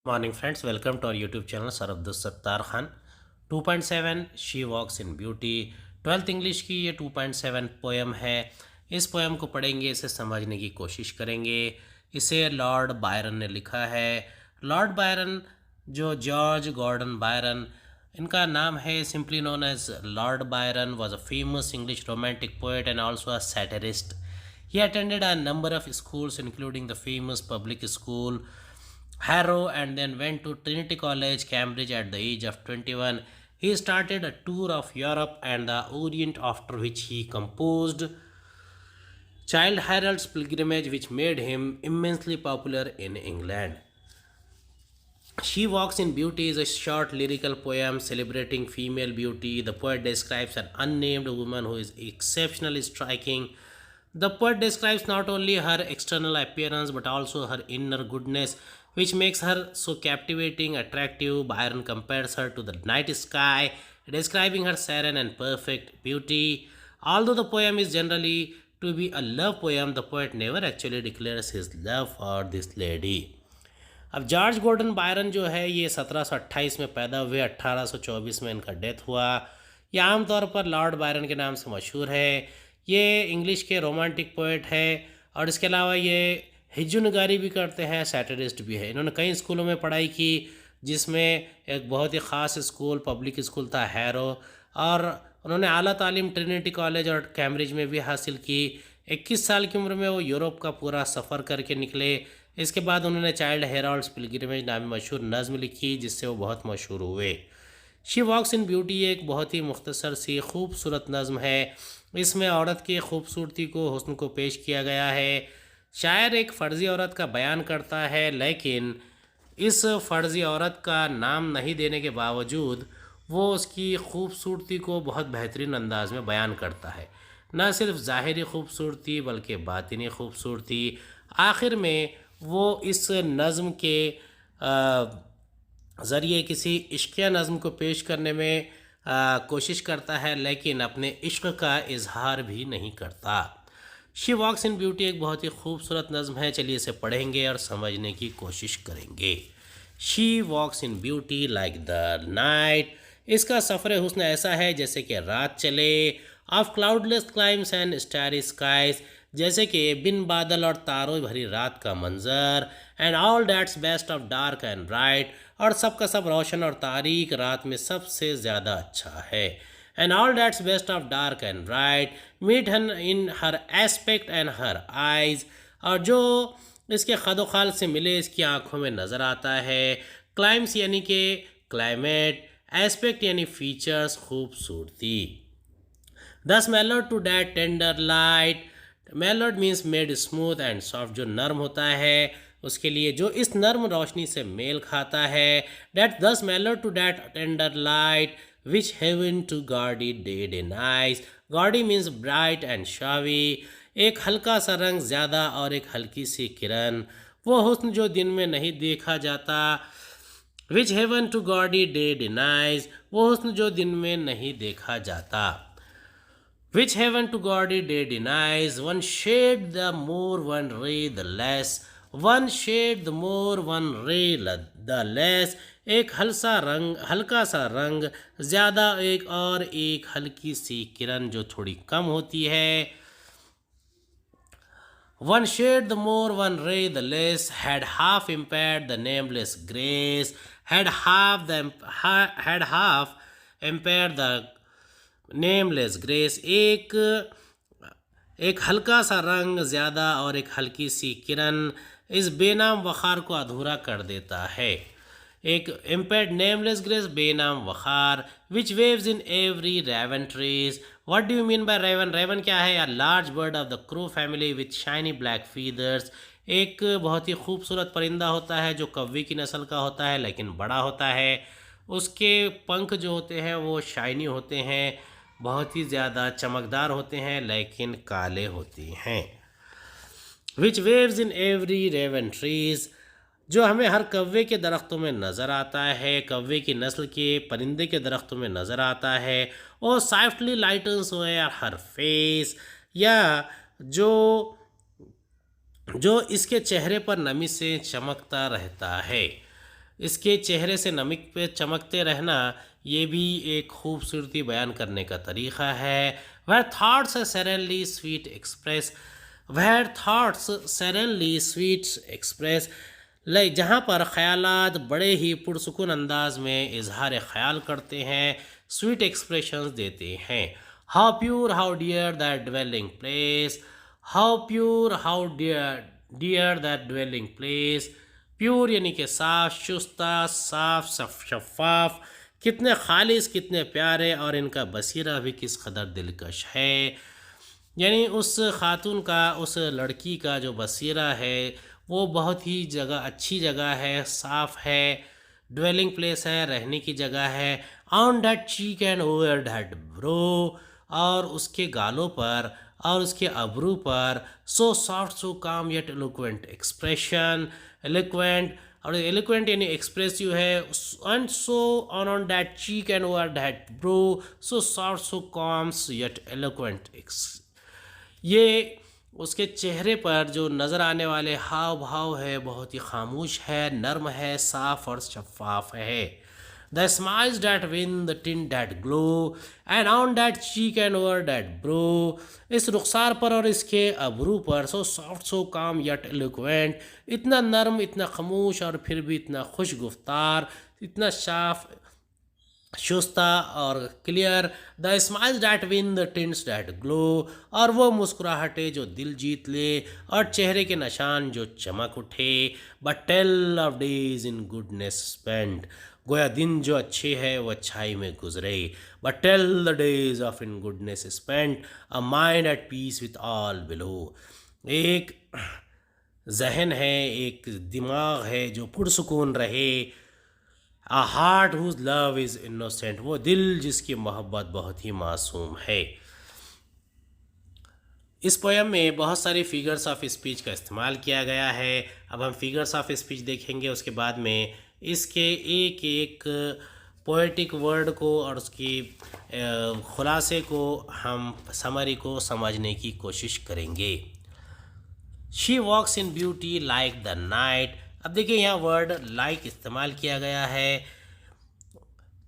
Morning friends, welcome to our YouTube channel Sir Abdul Sattar Khan. 2.7 She Walks in Beauty 12th English की ये 2.7 poem है। इस poem को पढ़ेंगे, इसे समझने की कोशिश करेंगे। इसे लॉर्ड बायरन ने लिखा है। लॉर्ड बायरन जो जॉर्ज गॉर्डन बायरन इनका नाम है, simply known as Lord Byron, was a famous English romantic poet and also a satirist. He attended a number of schools, including the famous public school Harrow, and then went to Trinity College, Cambridge at the age of 21. He started a tour of Europe and the Orient, after which he composed Childe Harold's Pilgrimage, which made him immensely popular in England. She Walks in Beauty is a short lyrical poem celebrating female beauty. The poet describes an unnamed woman who is exceptionally striking. The poet describes not only her external appearance but also her inner goodness, which makes her so captivating, attractive. Byron compares her to the night sky, describing her serene and perfect beauty. Although the poem is generally to be a love poem, the poet never actually declares his love for this lady. अब George Gordon Byron जो है ये 1728 में पैदा हुए, 1824 में इनका death हुआ। ये आमतौर पर लॉर्ड बायरन के नाम से मशहूर है। ये इंग्लिश के रोमांटिक पोएट है और इसके अलावा ये हिज्जुनगारी भी करते हैं, सैटिरिस्ट भी है। इन्होंने कई स्कूलों में पढ़ाई की, जिसमें एक बहुत ही ख़ास स्कूल पब्लिक स्कूल था हैरो, और उन्होंने आला तालीम ट्रिनिटी कॉलेज और कैम्ब्रिज में भी हासिल की। 21 साल की उम्र में वो यूरोप का पूरा सफ़र करके निकले। इसके बाद उन्होंने चाइल्ड हेराल्ड्स पिलग्रिमेज नामी मशहूर नज़्म लिखी, जिससे वो बहुत मशहूर हुए। शी वॉक्स इन ब्यूटी एक बहुत ही मुख्तसर सी खूबसूरत नज़्म है। इसमें औरत की खूबसूरती को, हुस्न को पेश किया गया है। शायर एक फ़र्ज़ी औरत का बयान करता है, लेकिन इस फ़र्ज़ी औरत का नाम नहीं देने के बावजूद वो उसकी खूबसूरती को बहुत बेहतरीन अंदाज में बयान करता है। न सिर्फ ज़ाहिरी खूबसूरती बल्कि बातिनी खूबसूरती। आखिर में वो इस नज़्म के ज़रिए किसी इश्क़िया नज़्म को पेश करने में कोशिश करता है, लेकिन अपने इश्क़ का इजहार भी नहीं करता। शी वॉक्स इन ब्यूटी एक बहुत ही खूबसूरत नज़्म है। चलिए इसे पढ़ेंगे और समझने की कोशिश करेंगे। She walks in beauty like the night. इसका सफ़र हुस्न ऐसा है जैसे कि रात चले। Of cloudless climes and starry skies, जैसे कि बिन बादल और तारों भरी रात का मंजर। And all that's best of dark and bright, और सब का सब रोशन और तारीक रात में सबसे ज़्यादा अच्छा है। And all that's best of dark and bright meet हन in her aspect and her eyes, और जो इसके खदो खाल से मिले इसकी आँखों में नज़र आता है। क्लाइम्स यानी कि क्लाइमेट, एस्पेक्ट यानी फीचर्स, खूबसूरती। Thus mellowed to that tender light, mellowed means made smooth and soft, जो नर्म होता है उसके लिए, जो इस नर्म रोशनी से मेल खाता है। That thus mellowed to that tender light which heaven to gaudy day denies. Gaudy means bright and showy, एक हल्का सा रंग ज़्यादा और एक हल्की सी किरण, वो हुस्न जो दिन में नहीं देखा जाता। Which heaven to gaudy day denies, वो हुस्न जो दिन में नहीं देखा जाता। Which heaven to gaudy day denies, one shade the more, one ray the less, one shade the more, one ray the less, एक हल्का सा रंग ज़्यादा, एक और एक हल्की सी किरण जो थोड़ी कम होती है। One shade the more, one ray the less, had half impaired the nameless grace, had half impaired the nameless grace, एक हल्का सा रंग ज़्यादा और एक हल्की सी किरण इस बेनाम वखार को अधूरा कर देता है। एक इम्पेड नेमलेस ग्रेस, बेनाम वखार, which waves in every raven tress. What do you mean by raven? Raven क्या है? A large bird of the crow family with shiny black feathers, एक बहुत ही खूबसूरत परिंदा होता है जो कौवे की नस्ल का होता है लेकिन बड़ा होता है। उसके पंख जो होते हैं वो शाइनी होते हैं, बहुत ही ज़्यादा चमकदार होते हैं लेकिन काले होते हैं। Which waves in every raven tress, जो हमें हर कौवे के दरख्तों में नज़र आता है, कौवे की नस्ल के परिंदे के दरख्तों में नज़र आता है। और सॉफ्टली लाइटन्स हर फेस, या जो इसके चेहरे पर नमी से चमकता रहता है। इसके चेहरे से नमक पे चमकते रहना ये भी एक खूबसूरती बयान करने का तरीक़ा है। वह thoughts suddenly sweet express, where thoughts suddenly sweets express, like जहाँ पर ख़यालात बड़े ही पुरसुकून अंदाज में इजहार ख़याल करते हैं, स्वीट एक्सप्रेशंस देते हैं। How pure how dear that dwelling place, how pure how dear dear that dwelling place. Pure यानी कि साफ, शुस्ता, साफ शफाफ, कितने खालिस, कितने प्यारे, और इनका बसीरा भी किस कदर दिलकश है। यानी उस खातून का, उस लड़की का जो बसीरा है वो बहुत ही जगह अच्छी जगह है, साफ़ है, ड्वेलिंग प्लेस है, रहने की जगह है। On that cheek and over that bro, और उसके गालों पर और उसके अबरू पर सो soft so calm yet eloquent expression, eloquent, और एलोक्वेंट यानी एक्सप्रेसिव है। And so on that cheek and over that brow so soft so calms yet eloquent, ये उसके चेहरे पर जो नज़र आने वाले हाव भाव है बहुत ही खामोश है, नर्म है, साफ और शफाफ है। The smiles that win the tin that glow and on that cheek and over that bro, इस रुखसार पर और इसके अबरू पर सो सॉफ्ट सो काम यट एलोक्वेंट, इतना नर्म, इतना खामोश और फिर भी इतना खुश गुफ्तार, इतना साफ, शुस्ता और clear. The smiles that win the tints that glow, और वो मुस्कुराहटें जो दिल जीत ले और चेहरे के निशान जो चमक उठे। But tell of days in goodness spent, गोया दिन जो अच्छे है वो अच्छाई में गुजरे। But tell the days of in goodness spent, a mind at peace with all below, एक जहन है, एक दिमाग है जो पुरसुकून रहे। A heart whose love is innocent, वो दिल जिसकी मोहब्बत बहुत ही मासूम है। इस पोएम में बहुत सारी फिगर्स ऑफ स्पीच का इस्तेमाल किया गया है। अब हम फिगर्स ऑफ स्पीच देखेंगे, उसके बाद में इसके एक एक पोएटिक वर्ड को और उसकी खुलासे को, हम समरी को समझने की कोशिश करेंगे। She walks in beauty like the night, अब देखिए यहाँ वर्ड लाइक इस्तेमाल किया गया है,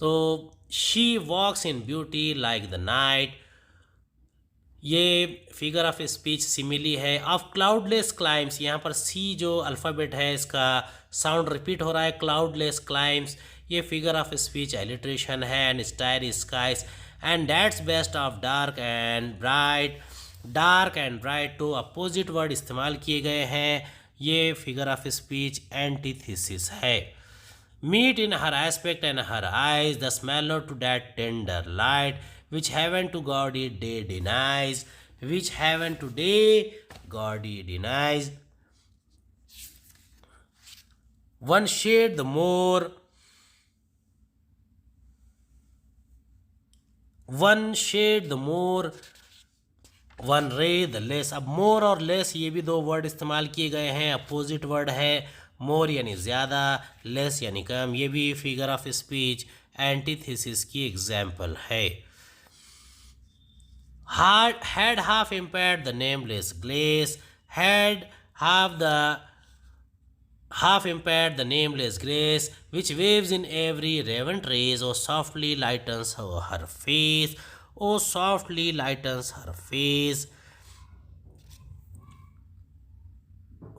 तो she walks in beauty like the night, ये फिगर ऑफ स्पीच सिमिली है। ऑफ क्लाउडलेस क्लाइम्स, यहाँ पर सी जो अल्फ़ाबेट है इसका साउंड रिपीट हो रहा है, क्लाउडलेस क्लाइम्स, ये फिगर ऑफ स्पीच एलिट्रेशन है। And star skies and that's best of dark and bright, dark and bright तो अपोजिट वर्ड इस्तेमाल किए गए हैं। ये फिगर ऑफ स्पीच एंटीथेसिस है। Meet in her aspect and her eyes, the smeller to that tender light, which heaven to gaudy day denies, which heaven to day gaudy denies. One shade the more, one shade the more, one रे the less. अब मोर और less ये भी दो word इस्तेमाल किए गए हैं, अपोजिट वर्ड है। मोर यानी ज़्यादा, लेस यानी कम, ये भी फिगर ऑफ स्पीच एंटीथेसिस की एग्जाम्पल है। had half impaired the nameless glaze, had half impaired the nameless grace, which waves in every raven trace, oh softly lightens her face, oh softly lightens her face.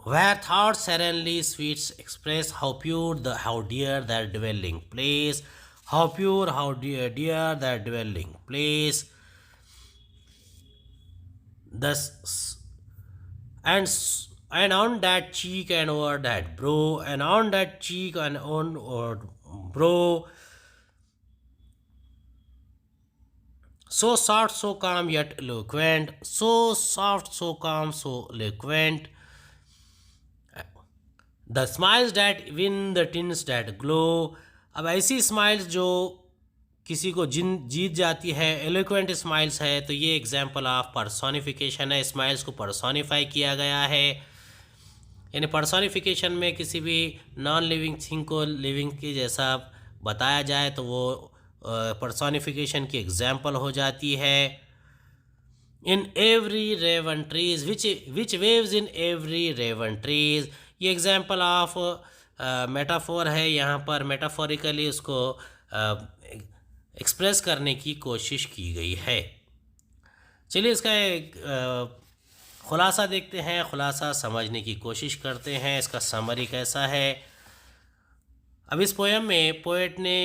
Where thoughts serenely sweets express, how pure how dear their dwelling place, how pure, how dear their dwelling place. Thus, and on that cheek and over that brow, and on that cheek and on or brow, so soft, so calm, yet eloquent, so soft, so calm, so eloquent. The smiles that win the tins that glow, अब ऐसी smiles जो किसी को जीत जाती है, eloquent smiles है, तो ये एग्जाम्पल ऑफ पर्सोनिफिकेशन है। स्माइल्स को पर्सोनिफाई किया गया है, यानी पर्सोनिफिकेशन में किसी भी नॉन लिविंग थिंग को लिविंग के जैसा बताया जाए तो वो पर्सोनिफिकेशन की एग्जाम्पल हो जाती है। In every raven trees which waves in every raven trees, ये एग्जाम्पल ऑफ मेटाफोर है, यहाँ पर मेटाफोरिकली उसको एक्सप्रेस करने की कोशिश की गई है। चलिए इसका एक खुलासा देखते हैं, खुलासा समझने की कोशिश करते हैं, इसका समरी कैसा है। अब इस पोएम में पोएट ने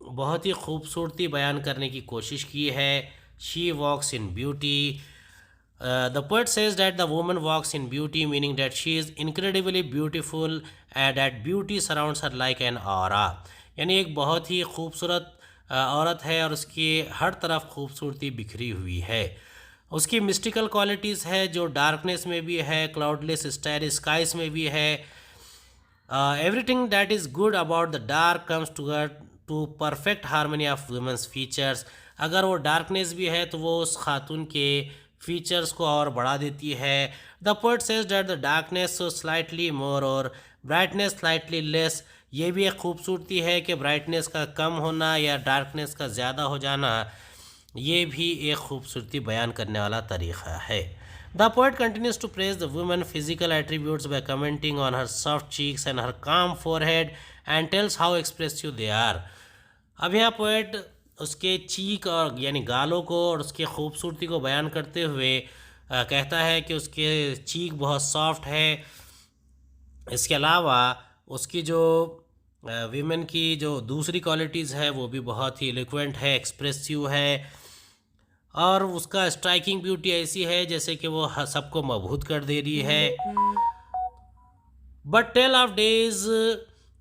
बहुत ही खूबसूरती बयान करने की कोशिश की है। She walks in beauty. The poet says that the woman walks in beauty, meaning that she is incredibly beautiful and that beauty surrounds her like an aura. यानी एक बहुत ही खूबसूरत औरत है और उसकी हर तरफ खूबसूरती बिखरी हुई है। उसकी मिस्टिकल क्वालिटीज़ है जो डार्कनेस में भी है, क्लाउडलेस स्टार स्काइज में भी है। Everything that is good about the dark comes to perfect harmony of women's features. अगर वो डार्कनेस भी है तो वो उस खातून के फीचर्स को और बढ़ा देती है। The poet says that the darkness so slightly more और ब्राइटनेस स्लाइटली लेस। ये भी एक खूबसूरती है कि ब्राइटनेस का कम होना या डार्कनेस का ज़्यादा हो जाना, ये भी एक खूबसूरती बयान करने वाला तरीक़ा है। The poet continues to praise the woman's physical attributes by commenting on her soft cheeks and her calm forehead and tells how expressive they are. अब यहाँ पोएट उसके चीक और यानी गालों को और उसकी खूबसूरती को बयान करते हुए कहता है कि उसके चीक बहुत सॉफ्ट है। इसके अलावा उसकी जो वीमेन की जो दूसरी क्वालिटीज़ है वो भी बहुत ही एलोक्वेंट है, एक्सप्रेसिव है और उसका स्ट्राइकिंग ब्यूटी ऐसी है जैसे कि वो सबको मबहूत कर दे रही है। But tell of days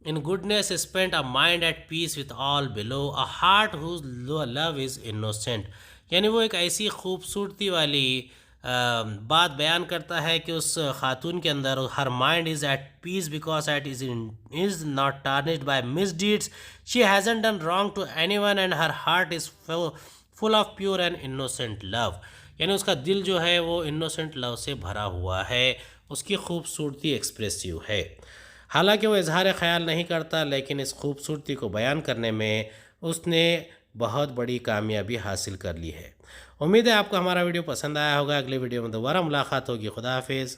in goodness spent a mind at peace with all below a heart whose love is innocent. यानी वो एक ऐसी खूबसूरती वाली बात बयान करता है कि उस खातून के अंदर her mind is at peace because it is not tarnished by misdeeds. She hasn't done wrong to anyone and her heart is full of pure and innocent love. यानी उसका दिल जो है वो इनोसेंट लव से भरा हुआ है, उसकी खूबसूरती एक्सप्रेसिव है। हालांकि वो इजहार ख्याल नहीं करता, लेकिन इस खूबसूरती को बयान करने में उसने बहुत बड़ी कामयाबी हासिल कर ली है। उम्मीद है आपको हमारा वीडियो पसंद आया होगा। अगले वीडियो में दोबारा मुलाकात होगी। खुदा हाफिज़।